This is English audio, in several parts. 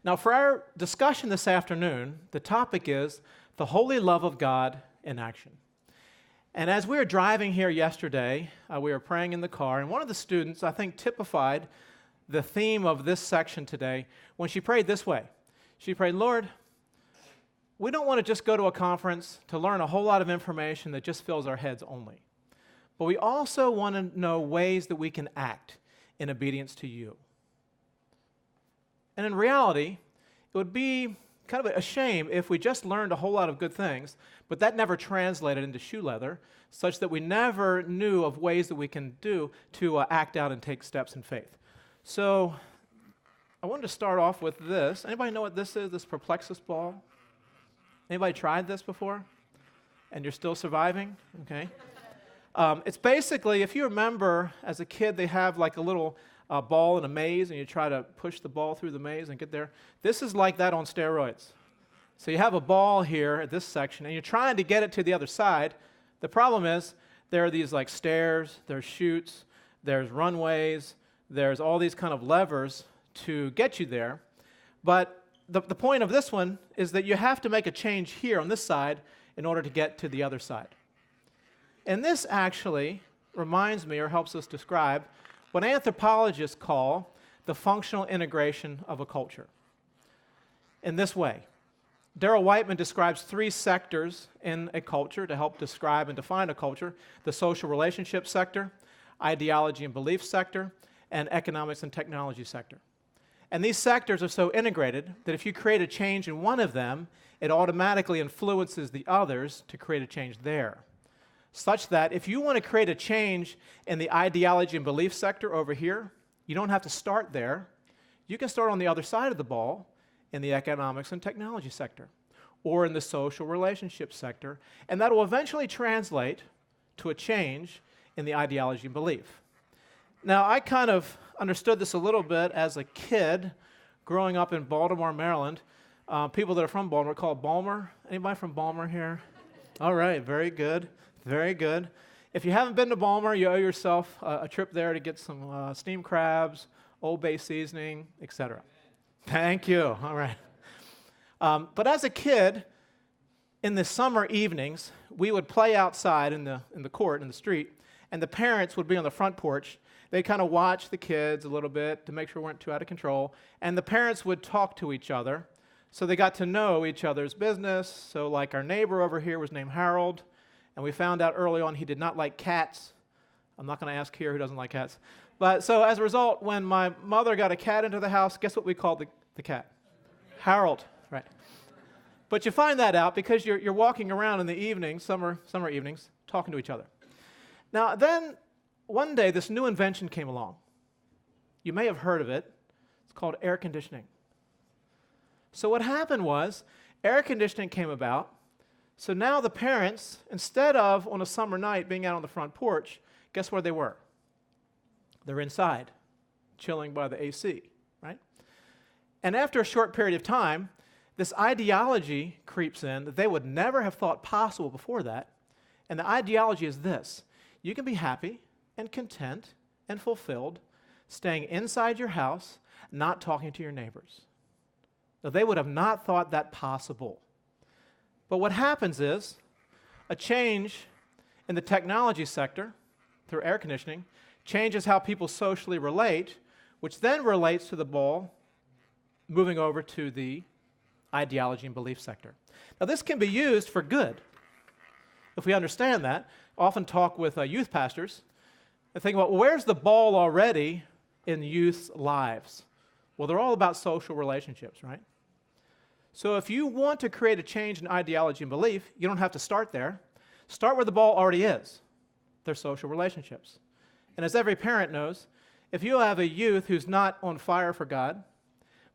Now, for our discussion this afternoon, the topic is the holy love of God in action. And as we were driving here yesterday, we were praying in the car, and one of the students, I think, typified the theme of this section today when she prayed this way. She prayed, Lord, we don't want to just go to a conference to learn a whole lot of information that just fills our heads only. But we also want to know ways that we can act in obedience to you. And in reality, it would be kind of a shame if we just learned a whole lot of good things, but that never translated into shoe leather, such that we never knew of ways that we can do to act out and take steps in faith. So I wanted to start off with this. Anybody know what this is, this Perplexus ball? Anybody tried this before? And you're still surviving? Okay. It's basically, if you remember, as a kid, they have like a little ball in a maze, and you try to push the ball through the maze and get there. This is like that on steroids. So you have a ball here at this section, and you're trying to get it to the other side. The problem is there are these like stairs, there's chutes, there's runways, there's all these kind of levers to get you there. But the point of this one is that you have to make a change here on this side in order to get to the other side. And this actually reminds me or helps us describe what anthropologists call the functional integration of a culture. In this way, Darrell Whiteman describes three sectors in a culture to help describe and define a culture: the social relationship sector, ideology and belief sector, and economics and technology sector. And these sectors are so integrated that if you create a change in one of them, it automatically influences the others to create a change there. Such that if you want to create a change in the ideology and belief sector over here, you don't have to start there. You can start on the other side of the ball in the economics and technology sector or in the social relationship sector, and that will eventually translate to a change in the ideology and belief. Now, I kind of understood this a little bit as a kid growing up in Baltimore, Maryland. People that are from Baltimore call it Balmer. Anybody from Balmer here? All right, very good. Very good. If you haven't been to Balmer, you owe yourself a trip there to get some steamed crabs, Old Bay seasoning, etc. Thank you. All right. But as a kid, in the summer evenings, we would play outside in the court, in the street, and the parents would be on the front porch. They'd kind of watch the kids a little bit to make sure we weren't too out of control, and the parents would talk to each other, so they got to know each other's business. So like our neighbor over here was named Harold, and we found out early on he did not like cats. I'm not going to ask here who doesn't like cats. But so as a result, when my mother got a cat into the house, guess what we called the cat? Harold, right. But you find that out because you're walking around in the evenings, summer evenings, talking to each other. Now then, one day this new invention came along. You may have heard of it. It's called air conditioning. So what happened was air conditioning came about. So now the parents, instead of on a summer night being out on the front porch, guess where they were? They're inside, chilling by the AC, right? And after a short period of time, this ideology creeps in that they would never have thought possible before that. And the ideology is this: you can be happy and content and fulfilled staying inside your house, not talking to your neighbors. Now, they would have not thought that possible. But what happens is a change in the technology sector through air conditioning changes how people socially relate, which then relates to the ball moving over to the ideology and belief sector. Now, this can be used for good. If we understand that, I often talk with youth pastors and think about, well, where's the ball already in youth's lives? Well, they're all about social relationships, right? So if you want to create a change in ideology and belief, you don't have to start there. Start where the ball already is, their social relationships. And as every parent knows, if you have a youth who's not on fire for God,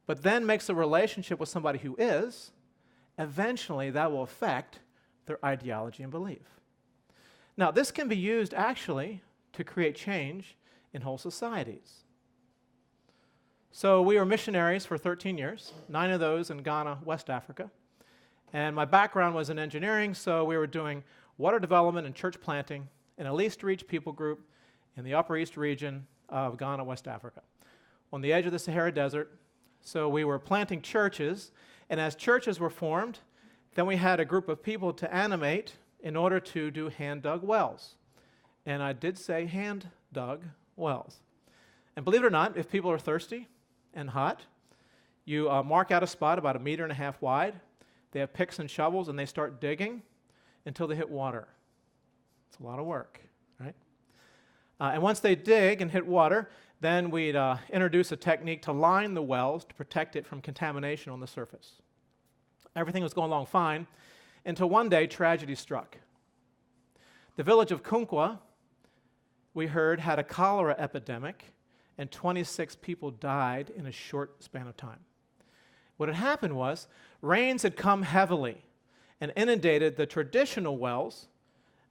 but then makes a relationship with somebody who is, eventually that will affect their ideology and belief. Now, this can be used actually to create change in whole societies. So we were missionaries for 13 years, 9 of those in Ghana, West Africa. And my background was in engineering, so we were doing water development and church planting in a least reached people group in the Upper East region of Ghana, West Africa, on the edge of the Sahara Desert, So we were planting churches, and as churches were formed, then we had a group of people to animate in order to do hand-dug wells. And I did say hand-dug wells. And believe it or not, if people are thirsty and hot, you mark out a spot about 1.5 meters wide. They have picks and shovels, and they start digging until they hit water. It's a lot of work, right? And once they dig and hit water, then we'd introduce a technique to line the wells to protect it from contamination on the surface. Everything was going along fine until one day tragedy struck. The village of Kunkwa, we heard, had a cholera epidemic, and 26 people died in a short span of time. What had happened was rains had come heavily and inundated the traditional wells,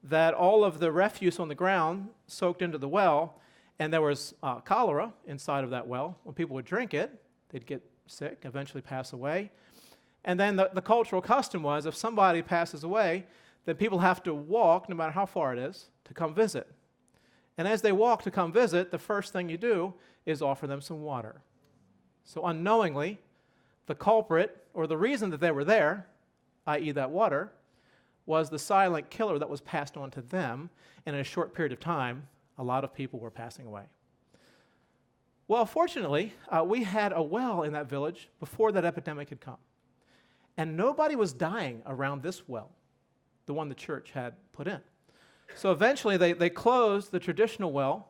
that all of the refuse on the ground soaked into the well, and there was cholera inside of that well. When people would drink it, they'd get sick, eventually pass away. And then the cultural custom was, if somebody passes away, then people have to walk, no matter how far it is, to come visit. And as they walk to come visit, the first thing you do is offer them some water. So unknowingly, the culprit, or the reason that they were there, i.e. that water, was the silent killer that was passed on to them, and in a short period of time, a lot of people were passing away. Well, fortunately, we had a well in that village before that epidemic had come. And nobody was dying around this well, the one the church had put in. So eventually they closed the traditional well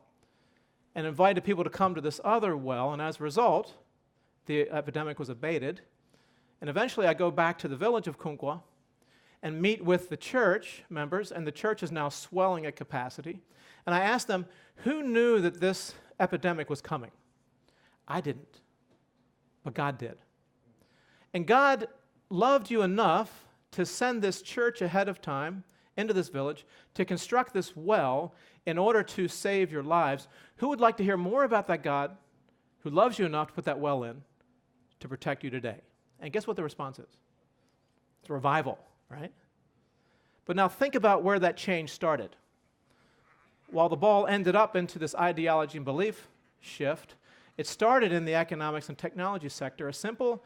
and invited people to come to this other well, and as a result, the epidemic was abated. And eventually I go back to the village of Kunkwa and meet with the church members, and the church is now swelling at capacity. And I asked them, who knew that this epidemic was coming? I didn't, but God did. And God loved you enough to send this church ahead of time into this village to construct this well in order to save your lives. Who would like to hear more about that God who loves you enough to put that well in to protect you today? And guess what the response is? It's a revival, right? But now think about where that change started. While the ball ended up into this ideology and belief shift, it started in the economics and technology sector, a simple,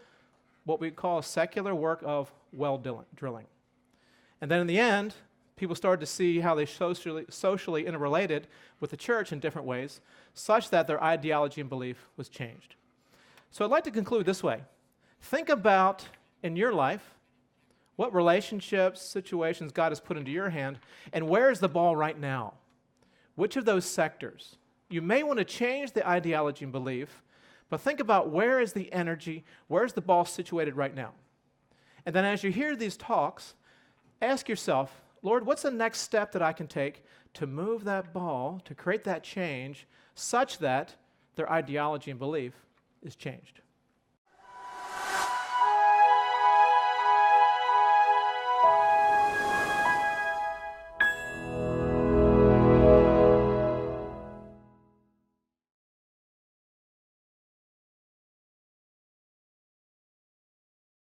what we call a secular work of well drilling. And then in the end, people started to see how they socially interrelated with the church in different ways, such that their ideology and belief was changed. So I'd like to conclude this way. Think about, in your life, what relationships, situations God has put into your hand, and where is the ball right now? Which of those sectors? You may want to change the ideology and belief, but think about where is the energy, where's the ball situated right now? And then as you hear these talks, ask yourself, Lord, what's the next step that I can take to move that ball, to create that change, such that their ideology and belief is changed?